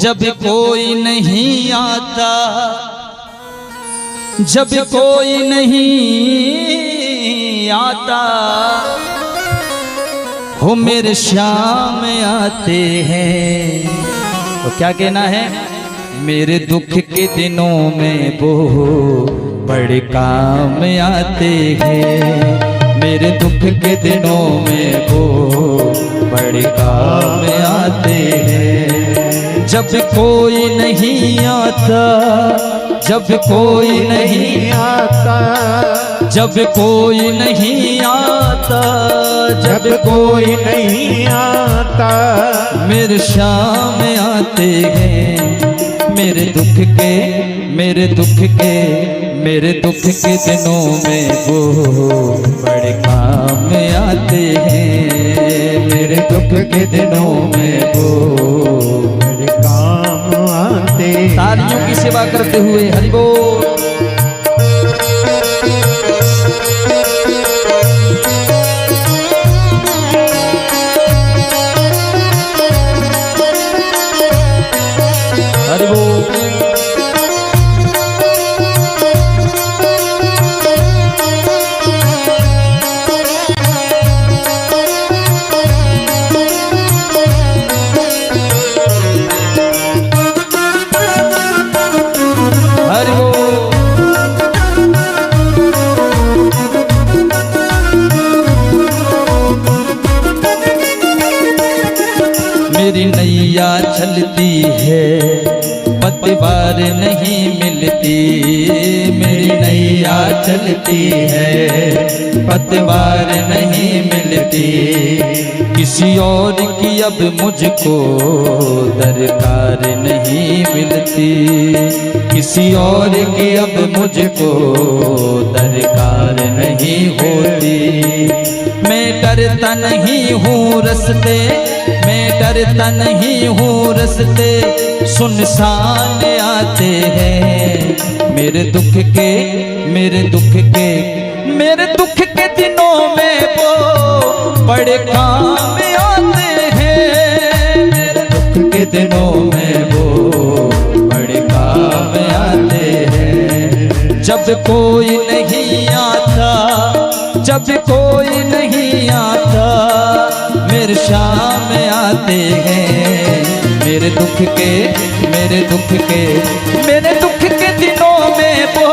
जब कोई नहीं आता, जब कोई नहीं आता, हो मेरे श्याम आते हैं। तो क्या कहना है? मेरे दुख के दिनों में वो बड़े काम आते हैं। मेरे दुख के दिनों में वो बड़े काम आते हैं। जब कोई नहीं आता, जब कोई नहीं आता, जब कोई नहीं आता, जब कोई नहीं आता, मेरे श्याम आते हैं। मेरे दुख के, मेरे दुख के, मेरे दुख के दिनों में वो बड़े काम आते हैं। मेरे दुख के दिनों में वो बड़े काम आते हैं। तालियों की सेवा करते हुए हरि बोल। हरि बोल। मेरी नैया चलती है, पतवार नहीं मिलती। मेरी नैया चलती है, पतवार नहीं मिलती। किसी और की अब मुझको दरकार नहीं मिलती। किसी और की अब मुझको दरकार नहीं होती। मैं डरता नहीं हूँ रस्ते, मैं डरता नहीं हूँ रस्ते सुनसान आते हैं। मेरे दुख के, मेरे दुख के, मेरे दुख के दिनों में वो बड़े काम आते हैं। मेरे दुख के दिनों में वो बड़े काम आते हैं। जब कोई नहीं आता, जब कोई नहीं आता, मेरे श्याम आते हैं। मेरे दुख के, मेरे दुख के, मेरे दुख के दिनों में वो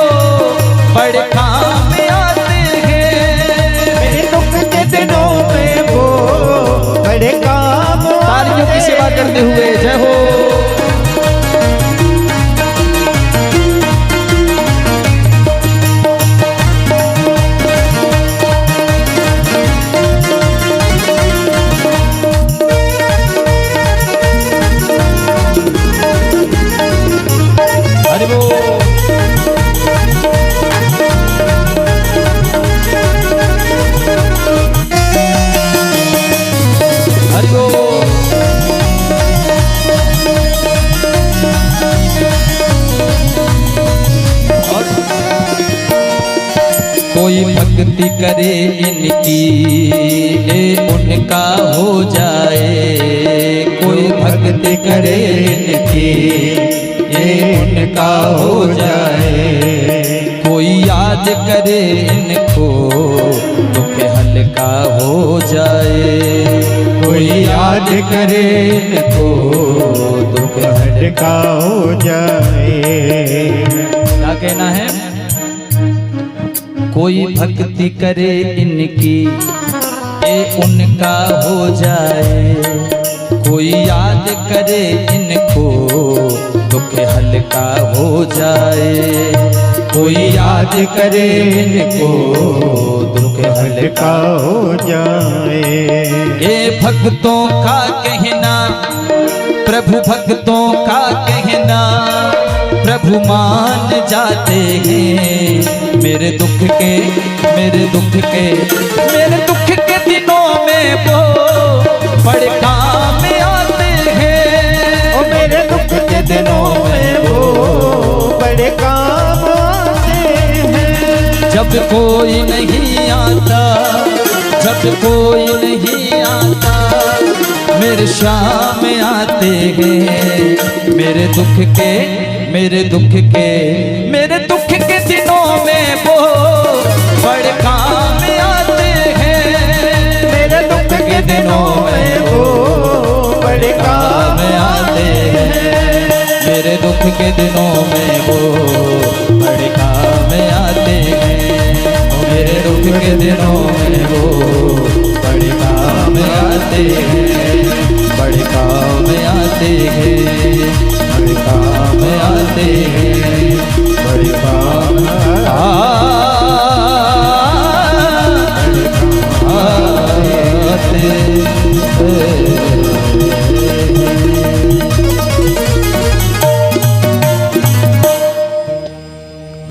बड़े काम आते हैं। मेरे दुख के दिनों में वो बड़े काम। तालियों की सेवा करते हुए जय हो। कोई भक्ति करे इनकी, ये उनका हो जाए। कोई भक्ति करे इनकी, ये उनका हो जाए। कोई याद करे इनको, दुख हल्का हो जाए। कोई याद करे इनको, दुख हल्का हो जाए। क्या कहना है? कोई भक्ति करे इनकी, ये उनका हो जाए। कोई याद करे इनको, दुख हल्का हो जाए। कोई याद करे इनको, दुख हल्का हो जाए। ये भक्तों का कहना, प्रभु भक्तों का कहना, प्रभु मान जाते हैं। मेरे दुख के, मेरे दुख के, मेरे दुख के दिनों में वो बड़े काम आते हैं। ओ मेरे दुख के दिनों में वो बड़े काम आते हैं। जब कोई नहीं आता, जब कोई नहीं आता, मेरे शाम आते हैं। मेरे दुख के मेरे दुख के मेरे दुख के दिनों में वो बड़े काम आते हैं। मेरे दुख के दिनों में वो बड़े काम आते हैं। मेरे दुख के दिनों में वो बड़े काम आते हैं। मेरे दुख के दिनों में वो बड़े काम आते हैं। बड़े काम आते हैं। बड़े काम आते हैं। बड़े काम आते हैं।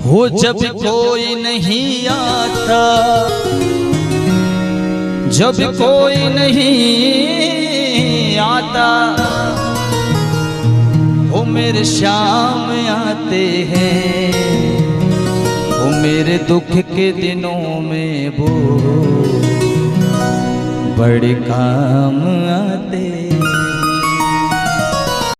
हो जब कोई नहीं आता, जब कोई नहीं आता, वो मेरे शाम आते हैं। वो मेरे दुख के दिनों में वो बड़े काम आते हैं।